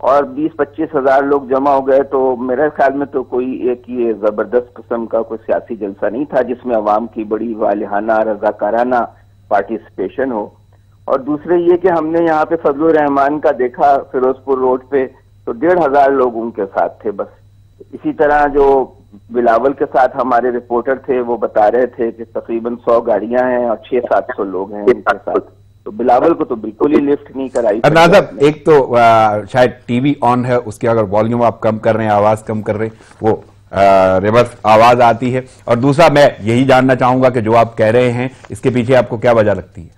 اور 20-25 ہزار لوگ جمع ہو گئے تو میرے خیال میں تو کوئی ایک یہ زبردست قسم کا کوئی سیاسی جلسہ نہیں تھا جس میں عوام کی بڑی والہانہ رضاکارانہ پارٹیسپیشن ہو. اور دوسرے یہ کہ ہم نے یہاں پہ فضل الرحمان کا دیکھا فیروز پور روڈ پہ تو 1,500 لوگ ان کے ساتھ تھے بس. اسی طرح جو بلاول کے ساتھ ہمارے رپورٹر تھے وہ بتا رہے تھے کہ تقریباً 100 گاڑیاں ہیں اور 600-700 لوگ ہیں ان کے ساتھ. تو بلاول کو تو بالکل ہی لفٹ نہیں کرائی. صاحب ایک تو شاید ٹی وی آن ہے، اس کی اگر والیوم آپ کم کر رہے ہیں، آواز کم کر رہے ہیں، وہ ریورس آواز آتی ہے. اور دوسرا میں یہی جاننا چاہوں گا کہ جو آپ کہہ رہے ہیں اس کے پیچھے آپ کو کیا وجہ لگتی ہے؟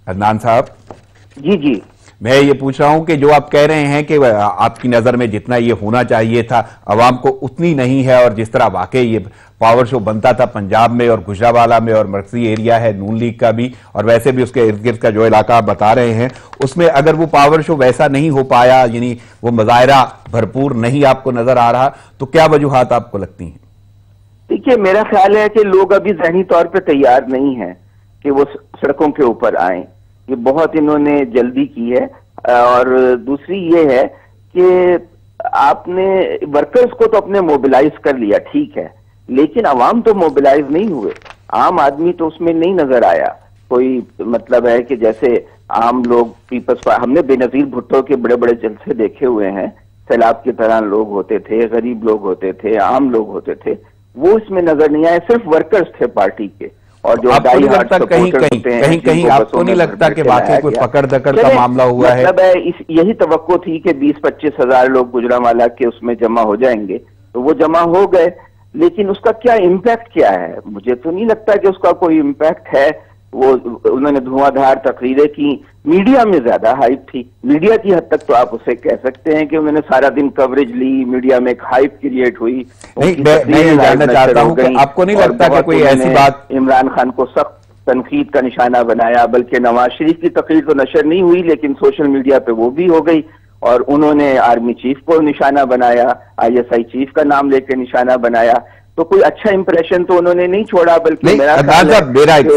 عدنان صاحب جی میں یہ پوچھ رہا ہوں کہ جو آپ کہہ رہے ہیں کہ آپ کی نظر میں جتنا یہ ہونا چاہیے تھا عوام کو اتنی نہیں ہے، اور جس طرح واقعی یہ پاور شو بنتا تھا پنجاب میں اور گجرانوالہ میں اور مرکزی ایریا ہے نون لیگ کا بھی اور ویسے بھی اس کے ارد گرد کا جو علاقہ آپ بتا رہے ہیں اس میں اگر وہ پاور شو ویسا نہیں ہو پایا، یعنی وہ مظاہرہ بھرپور نہیں آپ کو نظر آ رہا، تو کیا وجوہات آپ کو لگتی ہیں؟ دیکھیے میرا خیال ہے کہ لوگ ابھی ذہنی طور پہ تیار نہیں ہیں کہ وہ سڑکوں کے اوپر آئیں. یہ بہت انہوں نے جلدی کی ہے. اور دوسری یہ ہے کہ آپ نے ورکرز کو تو اپنے موبلائز کر لیا، ٹھیک ہے، لیکن عوام تو موبلائز نہیں ہوئے. عام آدمی تو اس میں نہیں نظر آیا. کوئی مطلب ہے کہ جیسے عام لوگ پیپلز، ہم نے بے نظیر بھٹو کے بڑے بڑے جلسے دیکھے ہوئے ہیں، سیلاب کی طرح لوگ ہوتے تھے، غریب لوگ ہوتے تھے، عام لوگ ہوتے تھے، وہ اس میں نظر نہیں آئے. صرف ورکرز تھے پارٹی کے. اور جو کہیں آپ کو نہیں لگتا کہ واقعی کوئی پکڑ دکڑ کا معاملہ ہوا ہے؟ مطلب یہی توقع تھی کہ 20-25 ہزار لوگ گجرانوالہ کے اس میں جمع ہو جائیں گے، تو وہ جمع ہو گئے، لیکن اس کا کیا امپیکٹ کیا ہے؟ مجھے تو نہیں لگتا کہ اس کا کوئی امپیکٹ ہے. وہ انہوں نے دھواں دھار تقریریں کی، میڈیا میں زیادہ ہائپ تھی. میڈیا کی حد تک تو آپ اسے کہہ سکتے ہیں کہ انہوں نے سارا دن کوریج لی، میڈیا میں ایک ہائپ کریٹ ہوئی. میں یہ جاننا چاہتا ہوں کہ آپ کو نہیں لگتا کہ کوئی ایسی بات عمران خان کو سخت تنقید کا نشانہ بنایا، بلکہ نواز شریف کی تقریر تو نشر نہیں ہوئی لیکن سوشل میڈیا پہ وہ بھی ہو گئی، اور انہوں نے آرمی چیف کو نشانہ بنایا، ISI چیف کا نام لے کے نشانہ بنایا. تو کوئی اچھا امپریشن تو انہوں نے نہیں چھوڑا، بلکہ میرا ایک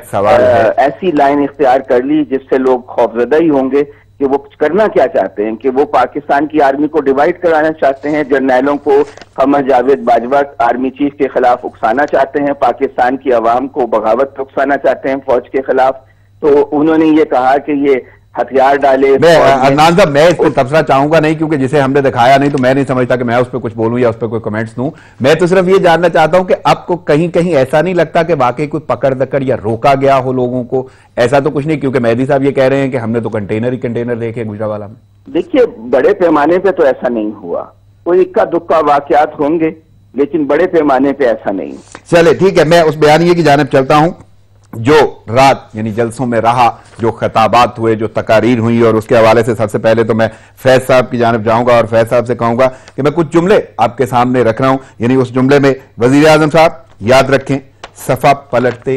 سوال ہے، ایسی لائن اختیار کر لی جس سے لوگ خوفزدہ ہی ہوں گے کہ وہ کرنا کیا چاہتے ہیں، کہ وہ پاکستان کی آرمی کو ڈیوائیڈ کرانا چاہتے ہیں، جرنیلوں کو قمر جاوید باجوہ آرمی چیف کے خلاف اکسانا چاہتے ہیں، پاکستان کی عوام کو بغاوت پہ اکسانا چاہتے ہیں فوج کے خلاف. تو انہوں نے یہ کہا کہ یہ ہتھیار ڈالے. عدنان صاحب میں اس پہ تبصرہ چاہوں گا نہیں، کیونکہ جسے ہم نے دکھایا نہیں تو میں نہیں سمجھتا کہ میں اس پہ کچھ بولوں یا اس پہ کوئی کمنٹس دوں. میں تو صرف یہ جاننا چاہتا ہوں کہ آپ کو کہیں ایسا نہیں لگتا کہ واقعی کوئی پکڑ دکڑ یا روکا گیا ہو لوگوں کو؟ ایسا تو کچھ نہیں، کیونکہ مہدی صاحب یہ کہہ رہے ہیں کہ ہم نے تو کنٹینر دیکھے گجرانوالہ میں. دیکھیے بڑے پیمانے پہ تو ایسا نہیں ہوا، کوئی اکا دکا واقعات ہوں گے لیکن بڑے پیمانے پہ ایسا نہیں. چلے ٹھیک ہے، میں اس بیانیے کی جانب چلتا ہوں. جو رات یعنی جلسوں میں رہا، جو خطابات ہوئے، جو تقاریر ہوئی، اور اس کے حوالے سے سب سے پہلے تو میں فیض صاحب کی جانب جاؤں گا اور فیض صاحب سے کہوں گا کہ میں کچھ جملے آپ کے سامنے رکھ رہا ہوں. یعنی اس جملے میں وزیر اعظم صاحب یاد رکھیں صفا پلٹتے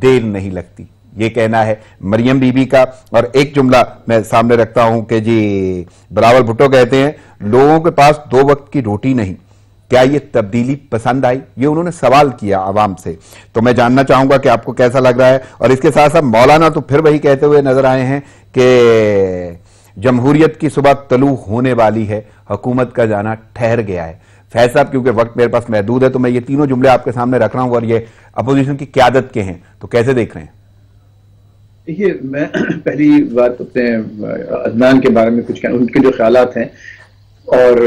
دیر نہیں لگتی، یہ کہنا ہے مریم بی بی کا. اور ایک جملہ میں سامنے رکھتا ہوں کہ جی بلاول بھٹو کہتے ہیں لوگوں کے پاس 2 وقت کی روٹی نہیں، کیا یہ تبدیلی پسند آئی؟ یہ انہوں نے سوال کیا عوام سے. تو میں جاننا چاہوں گا کہ آپ کو کیسا لگ رہا ہے. اور اس کے ساتھ ساتھ مولانا تو پھر وہی کہتے ہوئے نظر آئے ہیں کہ جمہوریت کی صبح طلوع ہونے والی ہے، حکومت کا جانا ٹھہر گیا ہے. فیض صاحب کیونکہ وقت میرے پاس محدود ہے تو میں یہ تینوں جملے آپ کے سامنے رکھ رہا ہوں اور یہ اپوزیشن کی قیادت کے ہیں، تو کیسے دیکھ رہے ہیں؟ دیکھیے میں پہلی بات اپنے عدنان کے بارے میں کچھ کہنا، ان کے جو خیالات ہیں، اور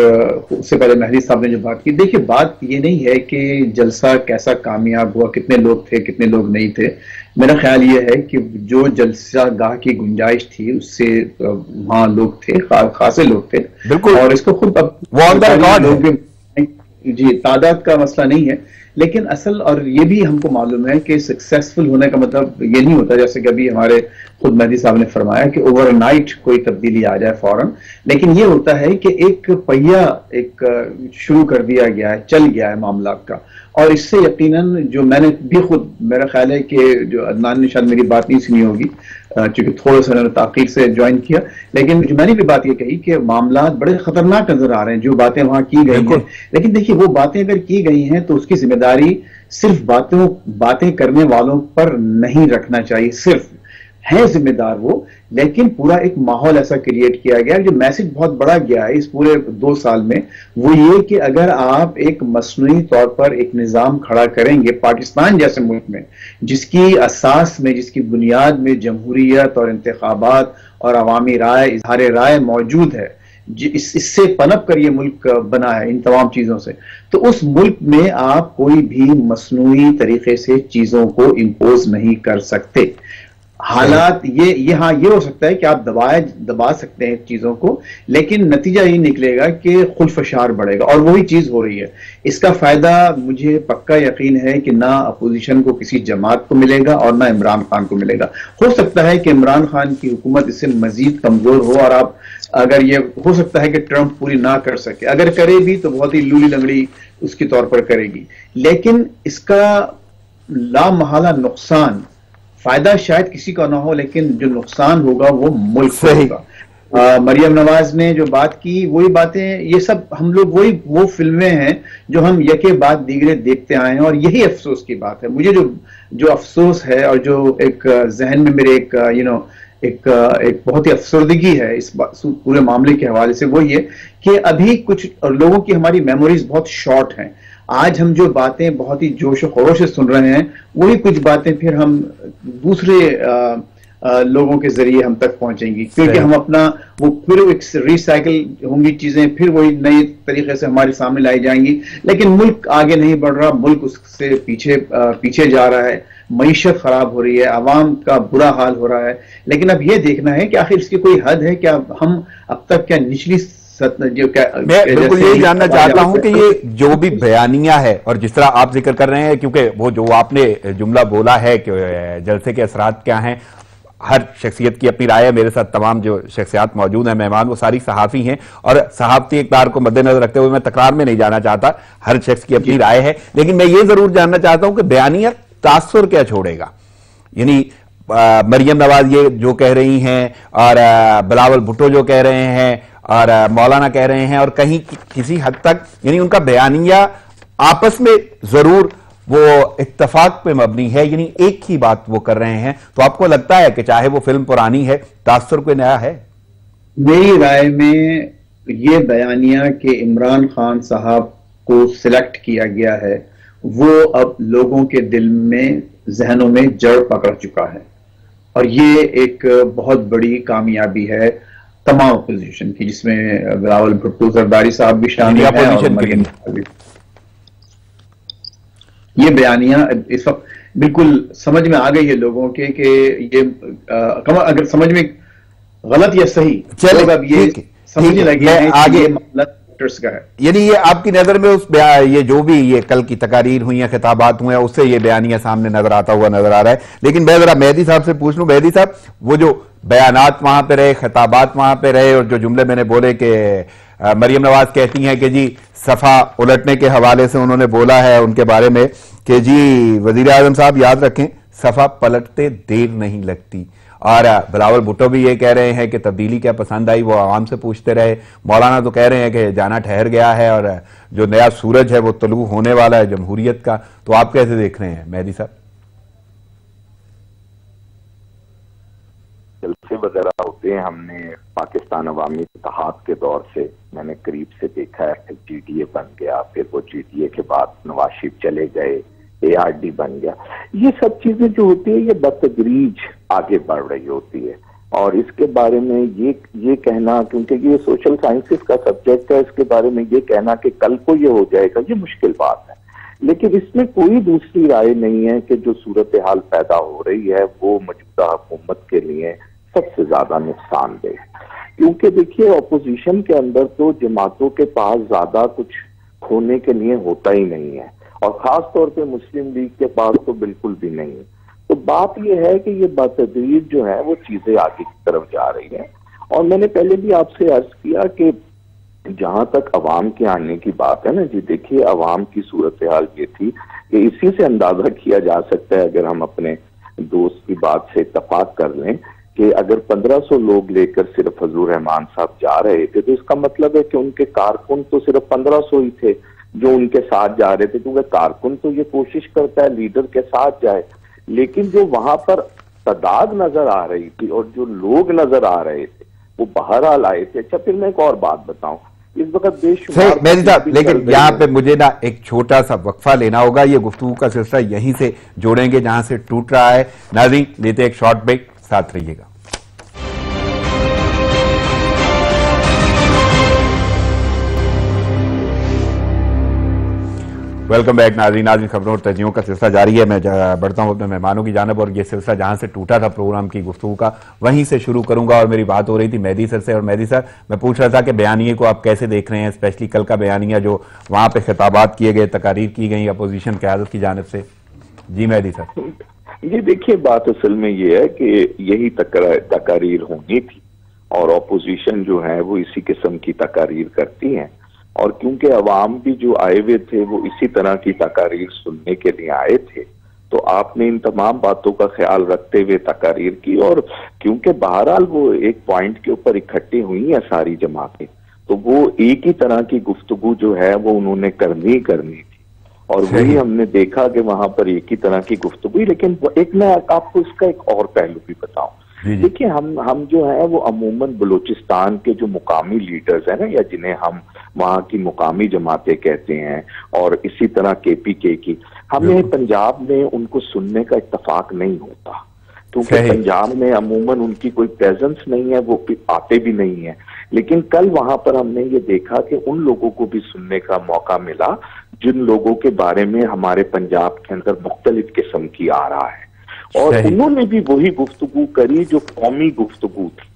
اس سے پہلے مہدی صاحب نے جو بات کی. دیکھیے بات یہ نہیں ہے کہ جلسہ کیسا کامیاب ہوا، کتنے لوگ تھے کتنے لوگ نہیں تھے. میرا خیال یہ ہے کہ جو جلسہ گاہ کی گنجائش تھی اس سے وہاں لوگ تھے، خاصے لوگ تھے بالکل. اور اس کو خود جی تعداد کا مسئلہ نہیں ہے، لیکن اصل اور یہ بھی ہم کو معلوم ہے کہ سکسیسفل ہونے کا مطلب یہ نہیں ہوتا جیسے کہ ابھی ہمارے خود مہدی صاحب نے فرمایا کہ اوور نائٹ کوئی تبدیلی آ جائے فوراً، لیکن یہ ہوتا ہے کہ ایک پہیا ایک شروع کر دیا گیا ہے، چل گیا ہے معاملات کا. اور اس سے یقیناً جو میں نے بھی خود میرا خیال ہے کہ جو عدنان نے شاید میری بات نہیں سنی ہوگی چونکہ تھوڑا سا تاخیر سے جوائن کیا، لیکن میں نے بھی بات یہ کہی کہ معاملات بڑے خطرناک نظر آ رہے ہیں جو باتیں وہاں کی گئی ہیں. لیکن دیکھیے وہ باتیں اگر کی گئی ہیں تو اس کی ذمہ داری صرف باتیں کرنے والوں پر نہیں رکھنا چاہیے. صرف ہے ذمہ دار وہ, لیکن پورا ایک ماحول ایسا کریٹ کیا گیا. جو میسج بہت بڑا گیا ہے اس پورے 2 سال میں وہ یہ کہ اگر آپ ایک مصنوعی طور پر ایک نظام کھڑا کریں گے پاکستان جیسے ملک میں, جس کی اساس میں, جس کی بنیاد میں جمہوریت اور انتخابات اور عوامی رائے, اظہار رائے موجود ہے, اس سے پنپ کر یہ ملک بنا ہے ان تمام چیزوں سے, تو اس ملک میں آپ کوئی بھی مصنوعی طریقے سے چیزوں کو امپوز نہیں کر سکتے. حالات یہ ہاں یہ ہو سکتا ہے کہ آپ دبا سکتے ہیں چیزوں کو, لیکن نتیجہ یہ نکلے گا کہ خلفشار بڑھے گا, اور وہی چیز ہو رہی ہے. اس کا فائدہ مجھے پکا یقین ہے کہ نہ اپوزیشن کو کسی جماعت کو ملے گا اور نہ عمران خان کو ملے گا. ہو سکتا ہے کہ عمران خان کی حکومت اس سے مزید کمزور ہو, اور آپ اگر یہ ہو سکتا ہے کہ ٹرمپ پوری نہ کر سکے, اگر کرے بھی تو بہت ہی لولی لنگڑی اس کے طور پر کرے گی, لیکن اس کا لامحالہ نقصان, فائدہ شاید کسی کا نہ ہو لیکن جو نقصان ہوگا وہ ملک کو ہوگا. مریم نواز نے جو بات کی وہی باتیں, یہ سب ہم لوگ وہ فلمیں ہیں جو ہم یکے بعد دیگرے دیکھتے آئے ہیں, اور یہی افسوس کی بات ہے. مجھے جو افسوس ہے اور جو ایک ذہن میں میرے ایک بہت ہی افسردگی ہے اس پورے معاملے کے حوالے سے, وہ یہ کہ ابھی کچھ لوگوں کی ہماری میموریز بہت شارٹ ہیں. آج ہم جو باتیں بہت ہی جوش و خروش سے سن رہے ہیں, وہی کچھ باتیں پھر ہم دوسرے لوگوں کے ذریعے ہم تک پہنچیں گی, کیونکہ ہم اپنا وہ پھر ریسائیکل ہوں گی چیزیں, پھر وہی نئے طریقے سے ہمارے سامنے لائی جائیں گی. لیکن ملک آگے نہیں بڑھ رہا, ملک اس سے پیچھے جا رہا ہے, معیشت خراب ہو رہی ہے, عوام کا برا حال ہو رہا ہے. لیکن اب یہ دیکھنا ہے کہ آخر اس کی کوئی حد ہے کیا؟ ہم اب تک کیا نچلی میں بالکل یہی جاننا چاہتا ہوں کہ یہ جو بھی بیانیہ ہے, اور جس طرح آپ ذکر کر رہے ہیں, کیونکہ وہ جو آپ نے جملہ بولا ہے کہ جلسے کے اثرات کیا ہیں, ہر شخصیت کی اپنی رائے ہے. میرے ساتھ تمام جو شخصیات موجود ہیں مہمان, وہ ساری صحافی ہیں, اور صحافتی اقدار کو مد نظر رکھتے ہوئے میں تکرار میں نہیں جانا چاہتا, ہر شخص کی اپنی رائے ہے. لیکن میں یہ ضرور جاننا چاہتا ہوں کہ بیانیہ تاثر کیا چھوڑے گا. یعنی مریم نواز یہ جو کہہ رہی ہیں, اور بلاول بھٹو جو کہہ رہے ہیں, اور مولانا کہہ رہے ہیں, اور کہیں کسی حد تک یعنی ان کا بیانیہ آپس میں ضرور وہ اتفاق پہ مبنی ہے, یعنی ایک ہی بات وہ کر رہے ہیں. تو آپ کو لگتا ہے کہ چاہے وہ فلم پرانی ہے, تاثر کوئی نیا ہے؟ میری رائے میں یہ بیانیہ کہ عمران خان صاحب کو سلیکٹ کیا گیا ہے, وہ اب لوگوں کے دل میں, ذہنوں میں جڑ پکڑ چکا ہے, اور یہ ایک بہت بڑی کامیابی ہے تمام اپوزیشن کی, جس میں بلاول بھٹو زرداری صاحب بھی شامل ہیں, اور مریم بھی. یہ بیانیہ اس وقت بالکل سمجھ میں آ گئی ہے لوگوں کے کہ یہ اگر سمجھ میں غلط یا صحیح لوگ اب یہ سمجھنے لگے ہیں کہ یہ معاملہ کا ہے. یعنی یہ آپ کی نظر میں یہ جو بھی یہ کل کی تقاریر ہوئی ہیں, خطابات ہوئے ہیں, اس سے یہ بیانیہ سامنے نظر آتا ہوا نظر آ رہا ہے. لیکن میں ذرا مہدی صاحب سے پوچھ لوں. مہدی صاحب, وہ جو بیانات وہاں پہ رہے, خطابات وہاں پہ رہے, اور جو جملے میں نے بولے کہ مریم نواز کہتی ہیں کہ جی صفحہ الٹنے کے حوالے سے انہوں نے بولا ہے ان کے بارے میں کہ جی وزیر اعظم صاحب یاد رکھیں صفحہ پلٹتے دیر نہیں لگتی, اور بلاول بھٹو بھی یہ کہہ رہے ہیں کہ تبدیلی کیا پسند آئی, وہ عوام سے پوچھتے رہے. مولانا تو کہہ رہے ہیں کہ جانا ٹھہر گیا ہے, اور جو نیا سورج ہے وہ طلوع ہونے والا ہے جمہوریت کا. تو آپ کیسے دیکھ رہے ہیں مہدی صاحب؟ جلسے وغیرہ ہوتے ہیں, ہم نے پاکستان عوامی اتحاد کے دور سے میں نے قریب سے دیکھا ہے. جی ڈی اے بن گیا, پھر وہ جی ڈی اے کے بعد نواز شریف چلے گئے, اے آر ڈی بن گیا. یہ سب چیزیں جو ہوتی ہے یہ بتدریج آگے بڑھ رہی ہوتی ہے, اور اس کے بارے میں یہ کہنا, کیونکہ یہ سوشل سائنسز کا سبجیکٹ ہے, اس کے بارے میں یہ کہنا کہ کل کو یہ ہو جائے گا, یہ مشکل بات ہے. لیکن اس میں کوئی دوسری رائے نہیں ہے کہ جو صورتحال پیدا ہو رہی ہے وہ موجودہ حکومت کے لیے سب سے زیادہ نقصان دہ ہے. کیونکہ دیکھیے اپوزیشن کے اندر تو جماعتوں کے پاس زیادہ کچھ کھونے کے لیے ہوتا ہی نہیں ہے, اور خاص طور پہ مسلم لیگ کے پاس تو بالکل بھی نہیں ہے. تو بات یہ ہے کہ یہ بتدریج جو ہے وہ چیزیں آگے کی طرف جا رہی ہیں. اور میں نے پہلے بھی آپ سے عرض کیا کہ جہاں تک عوام کے آنے کی بات ہے نا جی, دیکھیے عوام کی صورتحال یہ تھی کہ اسی سے اندازہ کیا جا سکتا ہے, اگر ہم اپنے دوست کی بات سے اتفاق کر لیں کہ اگر 1500 لوگ لے کر صرف حضور رحمان صاحب جا رہے تھے تو اس کا مطلب ہے کہ ان کے کارکن تو صرف 1500 ہی تھے. جو ان کے ساتھ جا رہے تھے، کیونکہ کارکن تو یہ کوشش کرتا ہے لیڈر کے ساتھ جائے، لیکن جو وہاں پر تعداد نظر آ رہی تھی اور جو لوگ نظر آ رہے تھے وہ بہرحال آئے تھے۔ اچھا پھر میں ایک اور بات بتاؤں، اس وقت بے شمار مہدی صاحب، لیکن یہاں پہ مجھے نا ایک چھوٹا سا وقفہ لینا ہوگا، یہ گفتگو کا سلسلہ یہیں سے جوڑیں گے جہاں سے ٹوٹ رہا ہے۔ ناظرین لیتے ایک شارٹ بریک، ساتھ رہیے گا۔ ویلکم بیک ناظرین خبروں اور تجزیوں کا سلسلہ جاری ہے۔ میں بڑھتا ہوں اپنے مہمانوں کی جانب، اور یہ سلسلہ جہاں سے ٹوٹا تھا پروگرام کی گفتگو کا وہیں سے شروع کروں گا، اور میری بات ہو رہی تھی مہدی سر سے، اور مہدی سر میں پوچھ رہا تھا کہ بیانیے کو آپ کیسے دیکھ رہے ہیں، اسپیشلی کل کا بیانیہ جو وہاں پہ خطابات کیے گئے، تقاریر کی گئی اپوزیشن قیادت کی جانب سے۔ جی مہدی سر۔ یہ دیکھیے بات اصل میں یہ ہے کہ یہی تقاریر ہونی تھی، اور اپوزیشن جو ہے وہ اسی قسم کی تقاریر کرتی ہیں، اور کیونکہ عوام بھی جو آئے ہوئے تھے وہ اسی طرح کی تقاریر سننے کے لیے آئے تھے، تو آپ نے ان تمام باتوں کا خیال رکھتے ہوئے تقاریر کی، اور کیونکہ بہرحال وہ ایک پوائنٹ کے اوپر اکٹھی ہوئی ہیں ساری جماعتیں، تو وہ ایک ہی طرح کی گفتگو جو ہے وہ انہوں نے کرنی تھی، اور وہی ہم نے دیکھا کہ وہاں پر ایک ہی طرح کی گفتگو۔ لیکن ایک میں آپ کو اس کا ایک اور پہلو بھی بتاؤں، دیکھیں ہم جو ہیں وہ عموماً بلوچستان کے جو مقامی لیڈرز ہیں نا، یا جنہیں ہم وہاں کی مقامی جماعتیں کہتے ہیں، اور اسی طرح کے پی کے کی، ہمیں پنجاب میں ان کو سننے کا اتفاق نہیں ہوتا، کیونکہ پنجاب میں عموماً ان کی کوئی پریزنس نہیں ہے، وہ آتے بھی نہیں ہیں۔ لیکن کل وہاں پر ہم نے یہ دیکھا کہ ان لوگوں کو بھی سننے کا موقع ملا جن لوگوں کے بارے میں ہمارے پنجاب کے اندر مختلف قسم کی آ رہا ہے، اور انہوں نے بھی وہی گفتگو کری جو قومی گفتگو تھی۔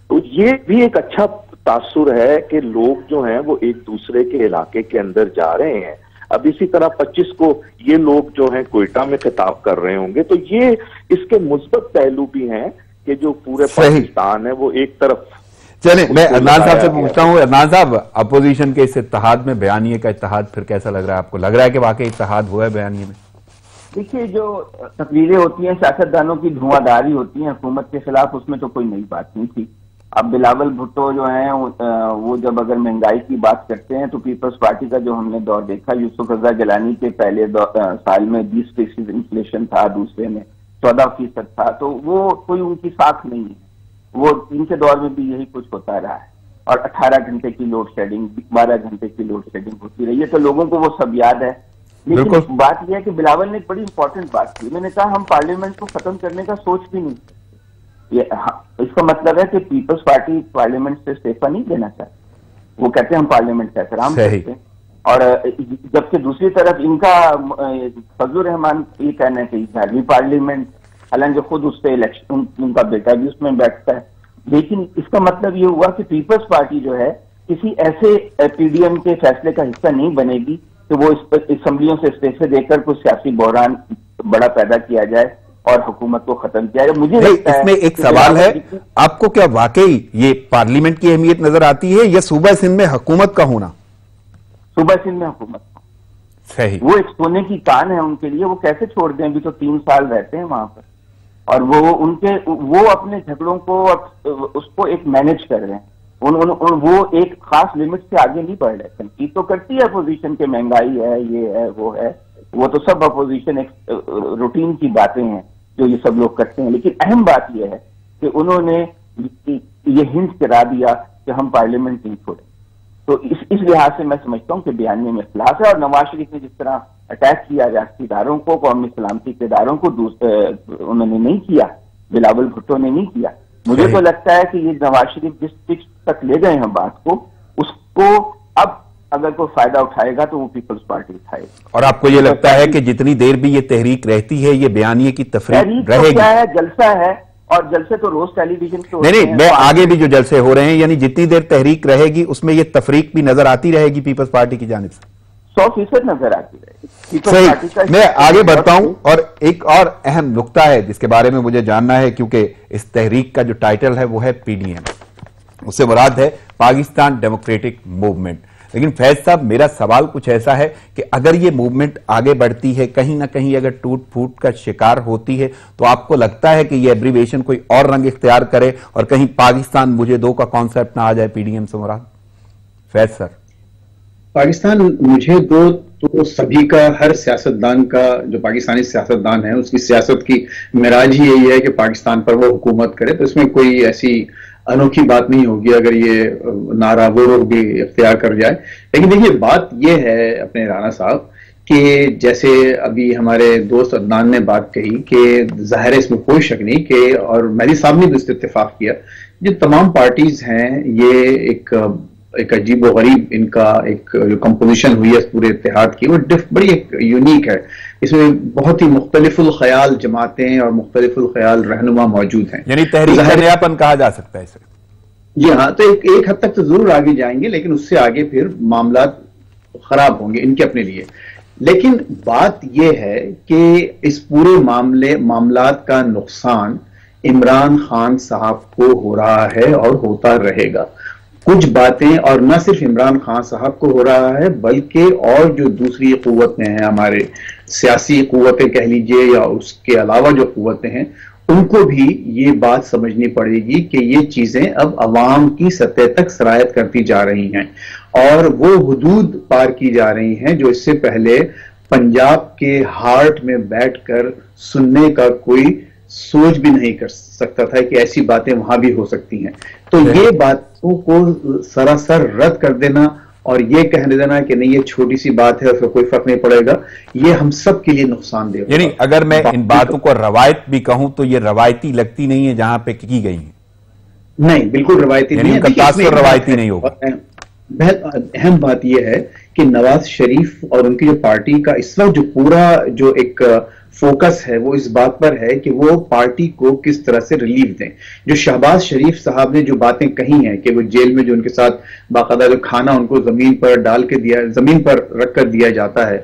تو یہ بھی ایک اچھا تاثر ہے کہ لوگ جو ہیں وہ ایک دوسرے کے علاقے کے اندر جا رہے ہیں۔ اب اسی طرح 25 کو یہ لوگ جو ہیں کوئٹہ میں خطاب کر رہے ہوں گے، تو یہ اس کے مثبت پہلو بھی ہیں کہ جو پورے پاکستان ہے وہ ایک طرف۔ چلیں میں عدنان صاحب سے پوچھتا ہوں، عدنان صاحب اپوزیشن کے اس اتحاد میں بیانیے کا اتحاد پھر کیسا لگ رہا ہے آپ کو؟ لگ رہا ہے کہ واقعی اتحاد ہوا ہے بیانیے میں؟ دیکھیے جو تقریریں ہوتی ہیں سیاستدانوں کی دھواں داری ہوتی ہیں حکومت کے خلاف، اس میں تو کوئی نئی بات نہیں تھی۔ اب بلاول بھٹو جو ہیں وہ جب اگر مہنگائی کی بات کرتے ہیں تو پیپلز پارٹی کا جو ہم نے دور دیکھا، یوسف رضا گیلانی کے پہلے سال میں 20% انفلیشن تھا، دوسرے میں 14% تھا، تو وہ کوئی ان کی ساکھ نہیں ہے۔ وہ ان کے دور میں بھی یہی کچھ ہوتا رہا ہے، اور 18 گھنٹے کی لوڈ شیڈنگ، 12 گھنٹے کی لوڈ شیڈنگ ہوتی رہی ہے، تو لوگوں کو وہ سب یاد ہے۔ لیکن بات یہ ہے کہ بلاول نے ایک بڑی امپورٹنٹ بات کی، میں نے کہا ہم پارلیمنٹ کو ختم کرنے کا سوچ بھی نہیں، اس کا مطلب ہے کہ پیپلز پارٹی پارلیمنٹ سے استعفیٰ نہیں دینا چاہتے، وہ کہتے ہیں ہم پارلیمنٹ کا احترام کرتے ہیں، اور جبکہ دوسری طرف ان کا فضل الرحمان یہ کہنا ہے کہ 11ویں پارلیمنٹ، حالانکہ خود اس سے الیکشن ان کا بیٹا بھی اس میں بیٹھتا ہے، لیکن اس کا مطلب یہ ہوا کہ پیپلز پارٹی جو ہے کسی ایسے پی ڈی ایم کے فیصلے کا حصہ نہیں بنے گی کہ وہ اسمبلیوں سے استعفے دے کر کوئی سیاسی بحران بڑا پیدا کیا جائے اور حکومت کو ختم کیا جائے۔ مجھے لگتا ہے اس میں ایک سوال ہے، آپ کو کیا واقعی یہ پارلیمنٹ کی اہمیت نظر آتی ہے یا صوبہ سندھ میں حکومت کا ہونا؟ صوبہ سندھ میں حکومت کا صحیح، وہ ایک سونے کی کان ہے ان کے لیے، وہ کیسے چھوڑ دیں؟ ابھی تو 3 سال رہتے ہیں وہاں پر، اور وہ اپنے جھگڑوں کو اس کو ایک مینج کر رہے ہیں، وہ ایک خاص لمٹ سے آگے نہیں بڑھ رہے۔ تنقید تو کرتی ہے اپوزیشن کے مہنگائی ہے، یہ ہے، وہ تو سب اپوزیشن ایک روٹین کی باتیں ہیں جو یہ سب لوگ کرتے ہیں، لیکن اہم بات یہ ہے کہ انہوں نے یہ ہنٹ کرا دیا کہ ہم پارلیمنٹ نہیں چھوڑیں۔ تو اس لحاظ سے میں سمجھتا ہوں کہ بیانیے میں اختلاف ہے، اور نواز شریف نے جس طرح اٹیک کیا ریاستی اداروں کو، قومی سلامتی کے اداروں کو، انہوں نے نہیں کیا، بلاول بھٹو نے نہیں کیا۔ مجھے تو لگتا ہے کہ یہ نواز شریف جس پچ تک لے گئے ہیں بات کو، اس کو اب اگر کوئی فائدہ اٹھائے گا تو وہ پیپلز پارٹی اٹھائے گی۔ اور آپ کو یہ لگتا ہے کہ جتنی دیر بھی یہ تحریک رہتی ہے یہ بیانیے کی تفریق رہے گی؟ کیا ہے، جلسہ ہے، اور جلسے تو روز ٹیلی ویژن پہ ہوتے ہیں۔ نہیں، میں آگے بھی جو جلسے ہو رہے ہیں، یعنی جتنی دیر تحریک رہے گی اس میں یہ تفریق بھی نظر آتی رہے گی پیپلز پارٹی کی جانب سے؟ 100% نظر آتی رہے گی۔ صحیح، میں آگے بڑھتا ہوں، اور ایک اور اہم نقطہ ہے جس کے بارے میں مجھے جاننا ہے، کیونکہ اس تحریک کا جو ٹائٹل ہے وہ ہے پی ڈی ایم، اس سے مراد ہے پاکستان ڈیموکریٹک موومنٹ۔ لیکن فیض صاحب میرا سوال کچھ ایسا ہے کہ اگر یہ موومنٹ آگے بڑھتی ہے، کہیں نہ کہیں اگر ٹوٹ پھوٹ کا شکار ہوتی ہے، تو آپ کو لگتا ہے کہ یہ ایبریویشن کوئی اور رنگ اختیار کرے اور کہیں پاکستان مجھے دو کا کانسیپٹ نہ آ جائے پی ڈی ایم سے مراد؟ فیض سر۔ پاکستان مجھے تو سبھی کا، ہر سیاستدان کا، جو پاکستانی سیاستدان ہے اس کی سیاست کی معراج ہی یہی ہے کہ پاکستان پر وہ حکومت کرے. تو اس میں کوئی ایسی انوکھی بات نہیں ہوگی اگر یہ نعرہ وہ روح بھی اختیار کر جائے. لیکن دیکھیے بات یہ ہے اپنے رانا صاحب کہ جیسے ابھی ہمارے دوست عدنان نے بات کہی کہ ظاہر ہے اس میں کوئی شک نہیں کہ، اور مہدی صاحب نے بھی اس سے اتفاق کیا، جو تمام پارٹیز ہیں یہ ایک عجیب و غریب ان کا ایک جو کمپوزیشن ہوئی ہے اس پورے اتحاد کی، وہ بڑی ایک یونیک ہے. اس میں بہت ہی مختلف الخیال جماعتیں اور مختلف الخیال رہنما موجود ہیں. یعنی تحریک نیاپن کہا جا سکتا ہے اسے. جی ہاں، تو ایک حد تک تو ضرور آگے جائیں گے، لیکن اس سے آگے پھر معاملات خراب ہوں گے ان کے اپنے لیے. لیکن بات یہ ہے کہ اس پورے معاملات کا نقصان عمران خان صاحب کو ہو رہا ہے اور ہوتا رہے گا. کچھ باتیں، اور نہ صرف عمران خان صاحب کو ہو رہا ہے بلکہ اور جو دوسری قوتیں ہیں، ہمارے سیاسی قوتیں کہہ لیجئے یا اس کے علاوہ جو قوتیں ہیں، ان کو بھی یہ بات سمجھنی پڑے گی کہ یہ چیزیں اب عوام کی سطح تک سرایت کرتی جا رہی ہیں اور وہ حدود پار کی جا رہی ہیں جو اس سے پہلے پنجاب کے ہارٹ میں بیٹھ کر سننے کا کوئی سوچ بھی نہیں کر سکتا تھا کہ ایسی باتیں وہاں بھی ہو سکتی ہیں. تو یہ باتوں کو سراسر رد کر دینا اور یہ کہنے دینا کہ نہیں یہ چھوٹی سی بات ہے اس کا کوئی فرق نہیں پڑے گا، یہ ہم سب کے لیے نقصان دہ. یعنی اگر میں ان باتوں کو روایت بھی کہوں تو یہ روایتی لگتی نہیں ہے جہاں پہ کی گئی ہیں. نہیں، بالکل روایتی نہیں ہے. تاثر روایتی نہیں ہوگا. اہم بات یہ ہے کہ نواز شریف اور ان کی جو پارٹی کا اس وقت جو پورا جو ایک فوکس ہے وہ اس بات پر ہے کہ وہ پارٹی کو کس طرح سے ریلیف دیں. جو شہباز شریف صاحب نے جو باتیں کہی ہیں کہ وہ جیل میں جو ان کے ساتھ باقاعدہ جو کھانا ان کو زمین پر رکھ کر دیا جاتا ہے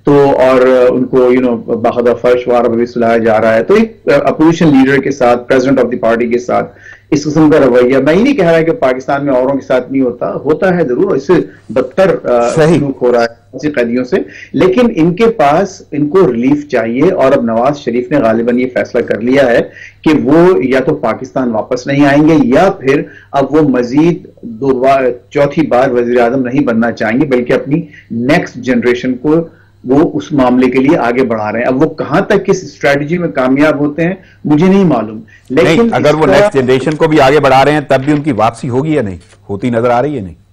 تو، اور ان کو باقاعدہ فرش وار بھی سلایا جا رہا ہے، تو ایک اپوزیشن لیڈر کے ساتھ، پریزیڈنٹ آف دی پارٹی کے ساتھ اس قسم کا رویہ، میں یہ نہیں کہہ رہا کہ پاکستان میں اوروں کے ساتھ نہیں ہوتا ہے ضرور، اس سے بدتر سلوک ہو رہا ہے ایسی قیدیوں سے، لیکن ان کے پاس ان کو ریلیف چاہیے. اور اب نواز شریف نے غالباً یہ فیصلہ کر لیا ہے کہ وہ یا تو پاکستان واپس نہیں آئیں گے یا پھر اب وہ مزید چوتھی بار وزیر اعظم نہیں بننا چاہیں گے، بلکہ اپنی نیکسٹ جنریشن کو وہ اس معاملے کے لیے آگے بڑھا رہے ہیں. اب وہ کہاں تک کس اسٹریٹجی میں کامیاب ہوتے ہیں مجھے نہیں معلوم، لیکن اگر وہ نیکسٹ جنریشن کو بھی آگے بڑھا رہے ہیں تب بھی ان کی واپسی ہوگی یا نہیں ہوتی نظر آ رہی ہے. نہیں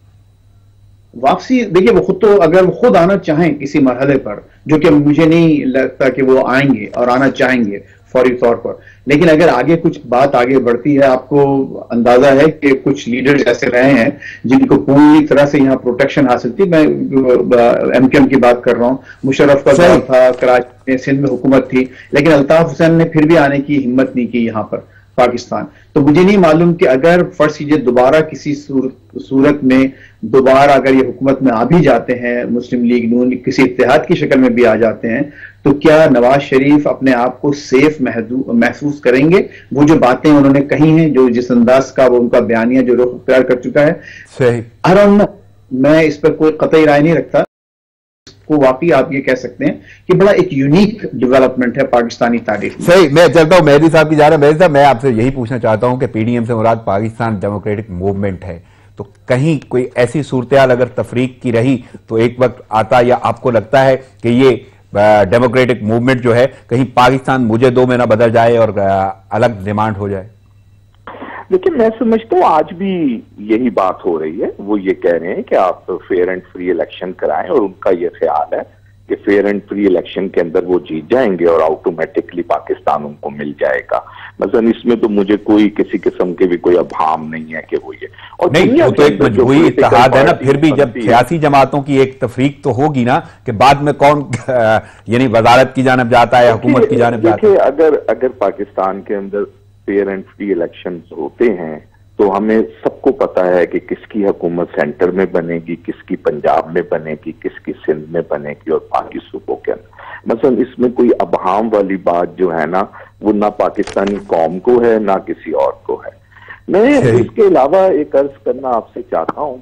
واپسی دیکھیے، وہ خود تو اگر وہ خود آنا چاہیں کسی مرحلے پر، جو کہ مجھے نہیں لگتا کہ وہ آئیں گے اور آنا چاہیں گے فوری طور پر، لیکن اگر آگے کچھ بات آگے بڑھتی ہے، آپ کو اندازہ ہے کہ کچھ لیڈر ایسے رہے ہیں جن کو پوری طرح سے یہاں پروٹیکشن حاصل تھی. میں ایم کیو ایم کی بات کر رہا ہوں، مشرف کا دور تھا، کراچی میں سندھ میں حکومت تھی، لیکن الطاف حسین نے پھر بھی آنے کی ہمت نہیں کی یہاں پر پاکستان. تو مجھے نہیں معلوم کہ اگر فرض کیجیے دوبارہ کسی صورت میں دوبارہ اگر یہ حکومت میں آ بھی جاتے ہیں، مسلم لیگ نون کسی اتحاد کی شکل میں بھی آ جاتے ہیں، تو کیا نواز شریف اپنے آپ کو سیف محسوس کریں گے؟ وہ جو باتیں انہوں نے کہی ہیں، جو جس انداز کا وہ ان کا بیانیہ جو رخ اختیار کر چکا ہے، صحیح میں اس پر کوئی قطعی رائے نہیں رکھتا. کو واقعی آپ یہ کہہ سکتے ہیں کہ بڑا ایک یونیک ڈیولپمنٹ ہے پاکستانی تاریخ میں. صحیح، میں چلتا ہوں مہدی صاحب کی جا رہا ہے. مہدی صاحب میں آپ سے یہی پوچھنا چاہتا ہوں کہ پی ڈی ایم سے مراد پاکستان ڈیموکریٹک موومنٹ ہے، تو کہیں کوئی ایسی صورتحال اگر تفریق کی رہی تو ایک وقت آتا یا آپ کو لگتا ہے کہ یہ ڈیموکریٹک موومنٹ جو ہے کہیں پاکستان مجھے دو میں نہ بدل جائے اور الگ ڈیمانڈ ہو جائے؟ لیکن میں سمجھتا ہوں آج بھی یہی بات ہو رہی ہے. وہ یہ کہہ رہے ہیں کہ آپ فیئر اینڈ فری الیکشن کرائیں، اور ان کا یہ خیال ہے کہ فیئر اینڈ فری الیکشن کے اندر وہ جیت جائیں گے اور آٹومیٹکلی پاکستان ان کو مل جائے گا. مثلا اس میں تو مجھے کوئی کسی قسم کے بھی کوئی ابہام نہیں ہے کہ وہ یہ، اور نہیں، وہ تو ایک مجموعی اتحاد ہے نا. پھر بھی جب سیاسی جماعتوں کی ایک تفریق تو ہوگی نا کہ بعد میں کون یعنی وزارت کی جانب جاتا ہے، حکومت کی جانب جاتا ہے. اگر پاکستان کے اندر فیئر اینڈ فری الیکشنز ہوتے ہیں تو ہمیں سب کو پتا ہے کہ کس کی حکومت سینٹر میں بنے گی، کس کی پنجاب میں بنے گی، کس کی سندھ میں بنے گی اور باقی صوبوں کے اندر. مثلا اس میں کوئی ابہام والی بات جو ہے نا وہ نہ پاکستانی قوم کو ہے نہ کسی اور کو ہے. میں اس کے علاوہ ایک عرض کرنا آپ سے چاہتا ہوں.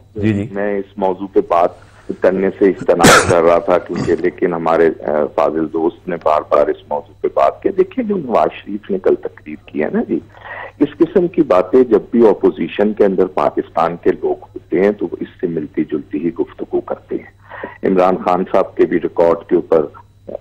میں اس موضوع پہ بات کرنے سے اجتناب کر رہا تھا کیونکہ لیکن ہمارے فاضل دوست نے بار بار اس موضوع پہ بات کی. دیکھیں جو نواز شریف نے کل تقریر کی ہے نا جی، اس قسم کی باتیں جب بھی اپوزیشن کے اندر پاکستان کے لوگ ہوتے ہیں تو وہ اس سے ملتی جلتی ہی گفتگو کرتے ہیں. عمران خان صاحب کے بھی ریکارڈ کے اوپر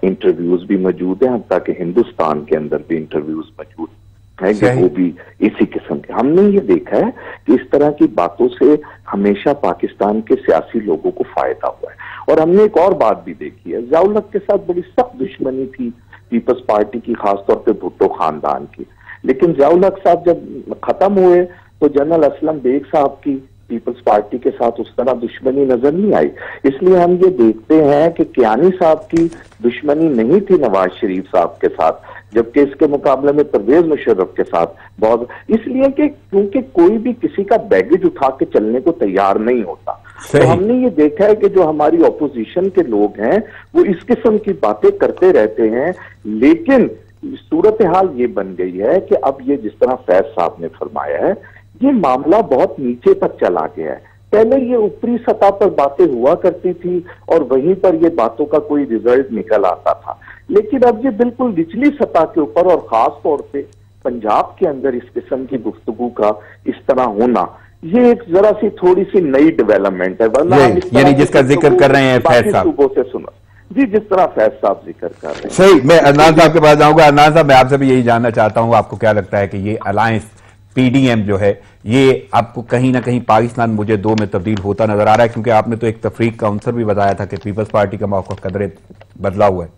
انٹرویوز بھی موجود ہیں، حتیٰ کہ ہندوستان کے اندر بھی انٹرویوز موجود ہیں کہ وہ بھی اسی قسم کے. ہم نے یہ دیکھا ہے کہ اس طرح کی باتوں سے ہمیشہ پاکستان کے سیاسی لوگوں کو فائدہ ہوا ہے. اور ہم نے ایک اور بات بھی دیکھی ہے، ضیاء الحق کے ساتھ بڑی سخت دشمنی تھی پیپلز پارٹی کی، خاص طور پہ بھٹو خاندان کی، لیکن ضیاء الحق صاحب جب ختم ہوئے تو جنرل اسلم بیگ صاحب کی پیپلز پارٹی کے ساتھ اس طرح دشمنی نظر نہیں آئی. اس لیے ہم یہ دیکھتے ہیں کہ کیانی صاحب کی دشمنی نہیں تھی نواز شریف صاحب کے ساتھ، جبکہ اس کے مقابلے میں پرویز مشرف کے ساتھ بہت، اس لیے کہ کیونکہ کوئی بھی کسی کا بیگیج اٹھا کے چلنے کو تیار نہیں ہوتا. تو ہم نے یہ دیکھا ہے کہ جو ہماری اپوزیشن کے لوگ ہیں وہ اس قسم کی باتیں کرتے رہتے ہیں، لیکن صورتحال یہ بن گئی ہے کہ اب یہ جس طرح فیض صاحب نے فرمایا ہے، یہ معاملہ بہت نیچے تک چلا گیا ہے. پہلے یہ اوپری سطح پر باتیں ہوا کرتی تھی اور وہیں پر یہ باتوں کا کوئی ریزلٹ نکل آتا تھا، لیکن اب یہ بالکل نچلی سطح کے اوپر اور خاص طور پہ پنجاب کے اندر اس قسم کی گفتگو کا اس طرح ہونا، یہ ایک ذرا سی تھوڑی سی نئی ڈیولپمنٹ ہے. ورنہ یعنی جس کا ذکر کر رہے ہیں فیض صاحب صوبوں سے سنا جی، جس طرح فیض صاحب ذکر کر رہے ہیں. صحیح. میں عدنان صاحب کے پاس جاؤں گا. عدنان صاحب، میں آپ سے بھی یہی جاننا چاہتا ہوں، آپ کو کیا لگتا ہے کہ یہ الائنس پی ڈی ایم جو ہے یہ آپ کو کہیں نہ کہیں پاکستان مجھے دو میں تبدیل ہوتا نظر آ رہا ہے؟ کیونکہ آپ نے تو ایک تفریق کا عنصر بھی بتایا تھا کہ پیپلز پارٹی کا موقف قدرے بدلا ہوا ہے.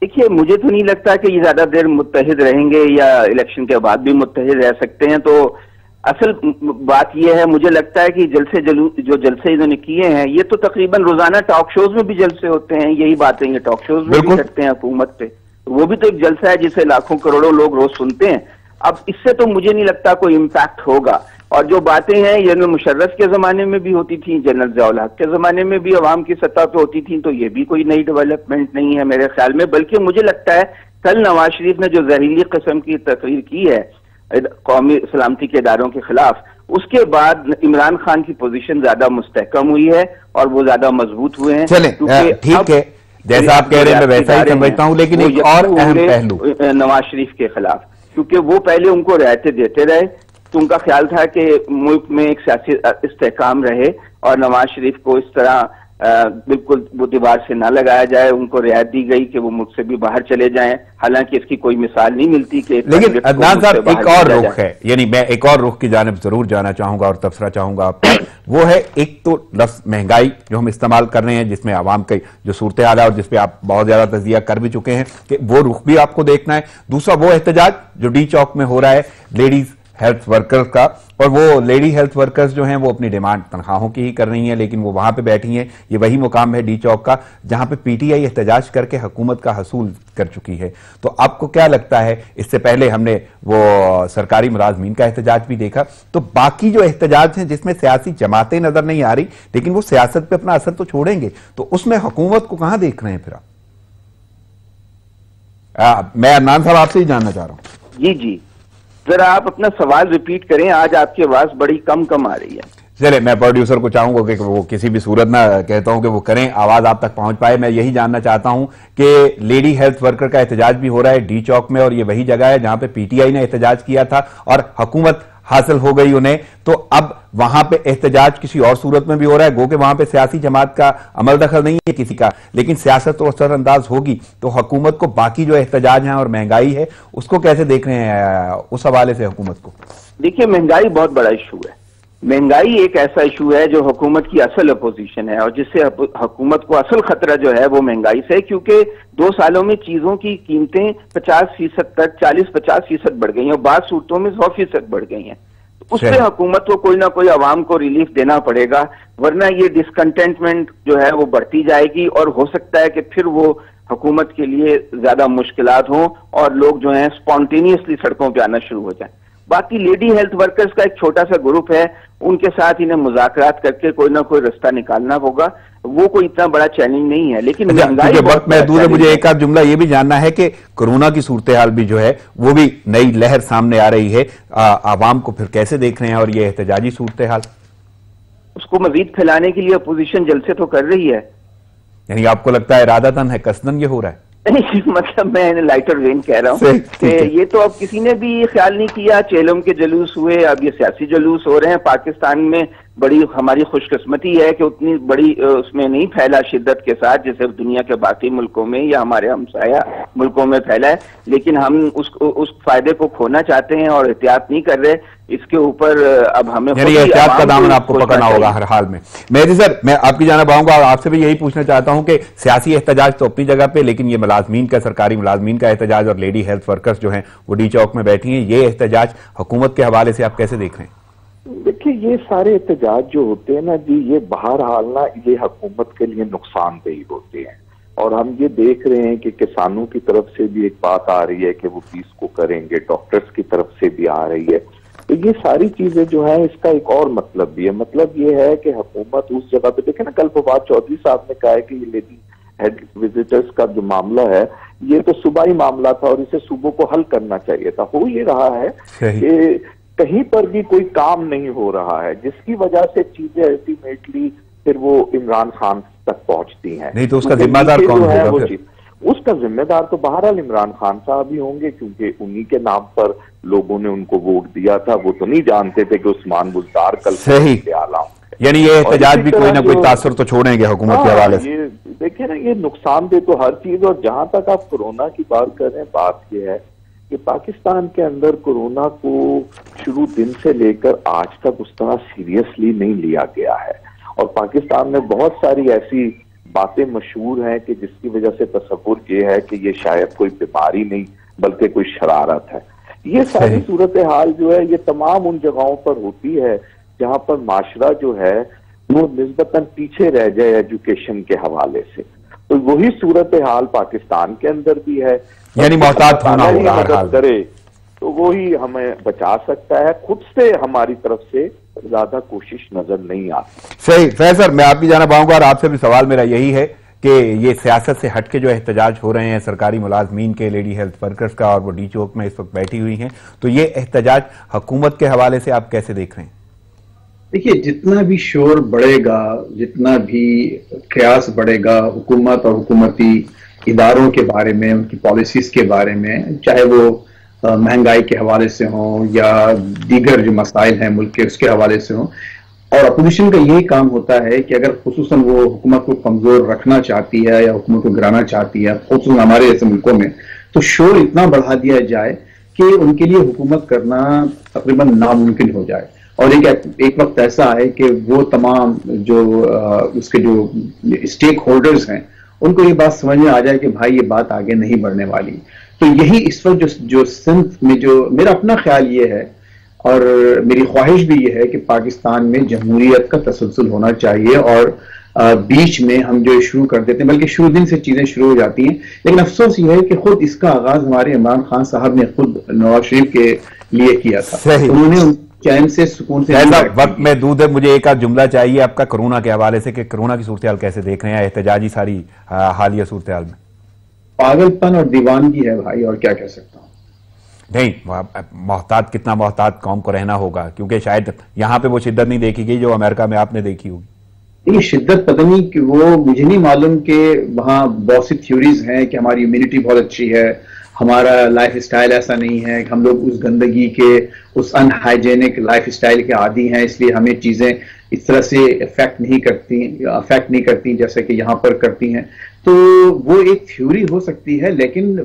دیکھیے، مجھے تو نہیں لگتا کہ یہ زیادہ دیر متحد رہیں گے یا الیکشن کے بعد بھی متحد رہ سکتے ہیں. تو اصل بات یہ ہے، مجھے لگتا ہے کہ جو جلسے انہوں نے کیے ہیں یہ تو تقریباً روزانہ ٹاک شوز میں بھی جلسے ہوتے ہیں، یہی باتیں یہ ٹاک شوز میں بھی کرتے ہیں حکومت پہ، وہ بھی تو ایک جلسہ ہے جسے لاکھوں کروڑوں لوگ روز سنتے ہیں. اب اس سے تو مجھے نہیں لگتا کوئی امپیکٹ ہوگا. اور جو باتیں ہیں جنرل مشرف کے زمانے میں بھی ہوتی تھیں، جنرل ضیاء الحق کے زمانے میں بھی عوام کی سطح پہ ہوتی تھیں، تو یہ بھی کوئی نئی ڈیولپمنٹ نہیں ہے میرے خیال میں. بلکہ مجھے لگتا ہے کل نواز شریف نے جو زہریلی قسم کی تقریر کی ہے قومی سلامتی کے اداروں کے خلاف، اس کے بعد عمران خان کی پوزیشن زیادہ مستحکم ہوئی ہے اور وہ زیادہ مضبوط ہوئے ہیں. چلیں ٹھیک ہے، جیسا آپ کہہ رہے ہیں میں ویسا ہی سمجھتا ہوں، لیکن ایک اور اہم پہلو نواز شریف کے خلاف، کیونکہ وہ پہلے ان کو رعایتیں دیتے رہے تو ان کا خیال تھا کہ ملک میں ایک سیاسی استحکام رہے اور نواز شریف کو اس طرح بالکل وہ دیوار سے نہ لگایا جائے. ان کو رعایت دی گئی کہ وہ ملک سے بھی باہر چلے جائیں، حالانکہ اس کی کوئی مثال نہیں ملتی کہ. لیکن عدنان صاحب ایک اور رخ ہے، یعنی میں ایک اور رخ کی جانب ضرور جانا چاہوں گا اور تبصرہ چاہوں گا آپ کا. وہ ہے ایک تو لفظ مہنگائی جو ہم استعمال کر رہے ہیں، جس میں عوام کی جو صورتحال ہے اور جس پہ آپ بہت زیادہ تجزیہ کر بھی چکے ہیں کہ وہ رخ بھی آپ کو دیکھنا ہے. دوسرا وہ احتجاج جو ڈی چوک میں ہو رہا ہے لیڈیز ہیلتھ ورکرز کا، اور وہ لیڈی ہیلتھ ورکرز جو ہیں وہ اپنی ڈیمانڈ تنخواہوں کی ہی کر رہی ہیں، لیکن وہ وہاں پہ بیٹھی ہیں. یہ وہی مقام ہے ڈی چوک کا جہاں پہ پی ٹی آئی احتجاج کر کے حکومت کا حصول کر چکی ہے. تو آپ کو کیا لگتا ہے، اس سے پہلے ہم نے وہ سرکاری ملازمین کا احتجاج بھی دیکھا، تو باقی جو احتجاج ہیں جس میں سیاسی جماعتیں نظر نہیں آ رہی لیکن وہ سیاست پہ اپنا اثر تو چھوڑیں گے، تو اس میں حکومت کو کہاں دیکھ رہے ہیں پھر آپ؟ میں عدنان صاحب آپ سے ہی جاننا چاہ رہا ہوں. جی ذرا آپ اپنا سوال ریپیٹ کریں، آج آپ کی آواز بڑی کم آ رہی ہے. چلے میں پروڈیوسر کو چاہوں گا کہ وہ کسی بھی صورت نہ کہتا ہوں کہ وہ کریں، آواز آپ تک پہنچ پائے. میں یہی جاننا چاہتا ہوں کہ لیڈی ہیلتھ ورکر کا احتجاج بھی ہو رہا ہے ڈی چوک میں، اور یہ وہی جگہ ہے جہاں پہ پی ٹی آئی نے احتجاج کیا تھا اور حکومت حاصل ہو گئی انہیں. تو اب وہاں پہ احتجاج کسی اور صورت میں بھی ہو رہا ہے، گو کہ وہاں پہ سیاسی جماعت کا عمل دخل نہیں ہے کسی کا، لیکن سیاست تو اثر انداز ہوگی. تو حکومت کو باقی جو احتجاج ہیں اور مہنگائی ہے اس کو کیسے دیکھ رہے ہیں اس حوالے سے حکومت کو؟ دیکھیے، مہنگائی بہت بڑا ایشو ہے. مہنگائی ایک ایسا ایشو ہے جو حکومت کی اصل اپوزیشن ہے، اور جس سے حکومت کو اصل خطرہ جو ہے وہ مہنگائی سے، کیونکہ 2 سالوں میں چیزوں کی قیمتیں 50% تک 40-50% بڑھ گئی ہیں اور بعض صورتوں میں 100% بڑھ گئی ہیں. اس سے حکومت کو کوئی نہ کوئی عوام کو ریلیف دینا پڑے گا، ورنہ یہ ڈسکنٹینٹمنٹ جو ہے وہ بڑھتی جائے گی اور ہو سکتا ہے کہ پھر وہ حکومت کے لیے زیادہ مشکلات ہوں اور لوگ جو ہیں اسپونٹینیسلی سڑکوں پہ آنا شروع ہو جائیں. باقی لیڈی ہیلتھ ورکرز کا ایک چھوٹا سا گروپ ہے، ان کے ساتھ انہیں مذاکرات کر کے کوئی نہ کوئی رستہ نکالنا ہوگا. وہ کوئی اتنا بڑا چیلنج نہیں ہے، لیکن مہنگائی وقت محدود ہے. مجھے ایک آدھ جملہ یہ بھی جاننا ہے کہ کورونا کی صورتحال بھی جو ہے وہ بھی نئی لہر سامنے آ رہی ہے، عوام کو پھر کیسے دیکھ رہے ہیں اور یہ احتجاجی صورتحال اس کو مزید پھیلانے کے لیے اپوزیشن جلسے تو کر رہی ہے. یعنی آپ کو لگتا ہے ارادتاً ہے، قصداً یہ ہو رہا ہے؟ مطلب میں لائٹر وین کہہ رہا ہوں کہ یہ تو اب کسی نے بھی خیال نہیں کیا. چیلم کے جلوس ہوئے، اب یہ سیاسی جلوس ہو رہے ہیں. پاکستان میں بڑی ہماری خوش قسمتی ہے کہ اتنی بڑی اس میں نہیں پھیلا شدت کے ساتھ جیسے دنیا کے باقی ملکوں میں یا ہمارے ہمسایہ ملکوں میں پھیلا ہے، لیکن ہم اس فائدے کو کھونا چاہتے ہیں اور احتیاط نہیں کر رہے. اس کے اوپر اب ہمیں یعنی احتیاط کا دامن آپ کو پکڑنا ہوگا ہر حال میں. مہدی سر، میں آپ کی جانب آؤں گا اور آپ سے بھی یہی پوچھنا چاہتا ہوں کہ سیاسی احتجاج تو اپنی جگہ پہ، لیکن یہ ملازمین کا، سرکاری ملازمین کا احتجاج اور لیڈی ہیلتھ ورکرز جو ہیں وہ ڈی چوک میں بیٹھی ہیں، یہ احتجاج حکومت کے حوالے سے آپ کیسے دیکھ رہے ہیں؟ دیکھیے یہ سارے احتجاج جو ہوتے ہیں نا جی، یہ بہرحال نا یہ حکومت کے لیے نقصان دہ ہوتے ہیں، اور ہم یہ دیکھ رہے ہیں کہ کسانوں کی طرف سے بھی ایک بات آ رہی ہے کہ وہ پیس کو کریں گے، ڈاکٹرز کی طرف سے بھی آ رہی ہے. تو یہ ساری چیزیں جو ہیں اس کا ایک اور مطلب بھی ہے. مطلب یہ ہے کہ حکومت اس جگہ پہ، دیکھیں نا کل فواد چودھری صاحب نے کہا ہے کہ یہ لیڈی ہیڈ وزٹرز کا جو معاملہ ہے یہ تو صوبائی معاملہ تھا اور اسے صوبوں کو حل کرنا چاہیے تھا. ہو یہ رہا ہے کہ کہیں پر بھی کوئی کام نہیں ہو رہا ہے، جس کی وجہ سے چیزیں الٹیمیٹلی پھر وہ عمران خان تک پہنچتی ہیں. نہیں تو اس کا ذمہ دار کون ہوگا؟ اس کا ذمہ دار تو بہرحال عمران خان صاحب ہی ہوں گے، کیونکہ انہی کے نام پر لوگوں نے ان کو ووٹ دیا تھا. وہ تو نہیں جانتے تھے کہ عثمان بزدار کل صحیح یعنی یہ احتجاج بھی کوئی نہ کوئی تاثر تو چھوڑیں گے حکومت کے حوالے سے. دیکھیں نا یہ نقصان دہ تو ہر چیز. اور جہاں تک آپ کورونا کی بات کر رہے ہیں، بات یہ ہے کہ پاکستان کے اندر کورونا کو شروع دن سے لے کر آج تک اس طرح سیریسلی نہیں لیا گیا ہے، اور پاکستان میں بہت ساری ایسی باتیں مشہور ہیں کہ جس کی وجہ سے تصور یہ ہے کہ یہ شاید کوئی بیماری نہیں بلکہ کوئی شرارت ہے. یہ ساری صورتحال جو ہے یہ تمام ان جگہوں پر ہوتی ہے جہاں پر معاشرہ جو ہے وہ نسبتاً پیچھے رہ جائے ایجوکیشن کے حوالے سے. تو وہی صورتحال پاکستان کے اندر بھی ہے. یعنی محتاط ہونا ہوگا ہر حال کرے تو وہی ہمیں بچا سکتا ہے. خود سے ہماری طرف سے زیادہ کوشش نظر نہیں آتی. صحیح. فیض سر، میں آپ کی جانب آؤں گا اور آپ سے بھی سوال میرا یہی ہے کہ یہ سیاست سے ہٹ کے جو احتجاج ہو رہے ہیں سرکاری ملازمین کے، لیڈی ہیلتھ ورکرز کا، اور وہ ڈی چوک میں اس وقت بیٹھی ہوئی ہیں، تو یہ احتجاج حکومت کے حوالے سے آپ کیسے دیکھ رہے ہیں؟ دیکھیے جتنا بھی شور بڑھے گا، جتنا بھی قیاس بڑھے گا حکومت اور حکومتی اداروں کے بارے میں، ان کی پالیسیز کے بارے میں، چاہے وہ مہنگائی کے حوالے سے ہوں یا دیگر جو مسائل ہیں ملک کے اس کے حوالے سے ہوں، اور اپوزیشن کا یہی کام ہوتا ہے کہ اگر خصوصاً وہ حکومت کو کمزور رکھنا چاہتی ہے یا حکومت کو گرانا چاہتی ہے، خصوصاً ہمارے ایسے ملکوں میں، تو شور اتنا بڑھا دیا جائے کہ ان کے لیے حکومت کرنا تقریباً ناممکن ہو جائے. اور ایک وقت ایسا ہے کہ وہ تمام جو اس کے جو اسٹیک ہولڈرز ہیں ان کو یہ بات سمجھ میں آ جائے کہ بھائی یہ بات آگے نہیں بڑھنے والی. تو یہی اس وقت جو سندھ میں جو میرا اپنا خیال یہ ہے اور میری خواہش بھی یہ ہے کہ پاکستان میں جمہوریت کا تسلسل ہونا چاہیے، اور بیچ میں ہم جو شروع کر دیتے ہیں، بلکہ شروع دن سے چیزیں شروع ہو جاتی ہیں. لیکن افسوس یہ ہے کہ خود اس کا آغاز ہمارے عمران خان صاحب نے خود نواز شریف کے لیے کیا تھا. انہوں نے چین سے سکون سے وقت میں دودھ ہے. مجھے ایک آدھ جملہ چاہیے آپ کا کرونا کے حوالے سے کہ کرونا کی صورتحال کیسے دیکھ رہے ہیں احتجاجی ساری حالیہ صورتحال میں؟ پاگل پن اور دیوانگی ہے بھائی، اور کیا کہہ سکتا ہوں. نہیں محتاط، کتنا محتاط قوم کو رہنا ہوگا، کیونکہ شاید یہاں پہ وہ شدت نہیں دیکھی گئی جو امریکہ میں آپ نے دیکھی ہوگی. یہ شدت پتہ نہیں کہ وہ مجھے نہیں معلوم کہ وہاں بہت سی تھیوریز ہیں کہ ہماری امیونٹی بہت اچھی ہے، ہمارا لائف اسٹائل ایسا نہیں ہے، کہ ہم لوگ اس گندگی کے، اس ان ہائیجینک لائف اسٹائل کے عادی ہیں، اس لیے ہمیں چیزیں اس طرح سے افیکٹ نہیں کرتی جیسے کہ یہاں پر کرتی ہیں. تو وہ ایک تھیوری ہو سکتی ہے، لیکن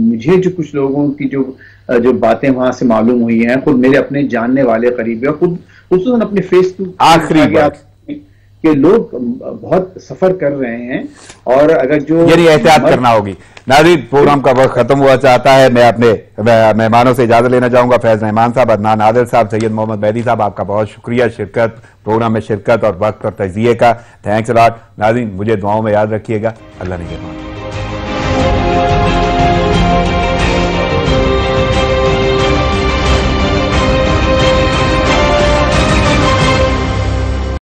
مجھے جو کچھ لوگوں کی جو باتیں وہاں سے معلوم ہوئی ہیں، خود میرے اپنے جاننے والے قریبی اور خود خصوصاً اپنے فیس بک آخری بات کہ لوگ بہت سفر کر رہے ہیں، اور اگر جو یعنی احتیاط کرنا ہوگی. ناظرین پروگرام کا وقت ختم ہوا چاہتا ہے. میں اپنے مہمانوں سے اجازت لینا چاہوں گا. فیض رحمان صاحب، عدنان عادل صاحب، سید محمد مہدی صاحب، آپ کا بہت شکریہ پروگرام میں شرکت اور وقت اور تجزیے کا. Thanks allot. ناظرین مجھے دعاؤں میں یاد رکھیے گا. اللہ نگہبان.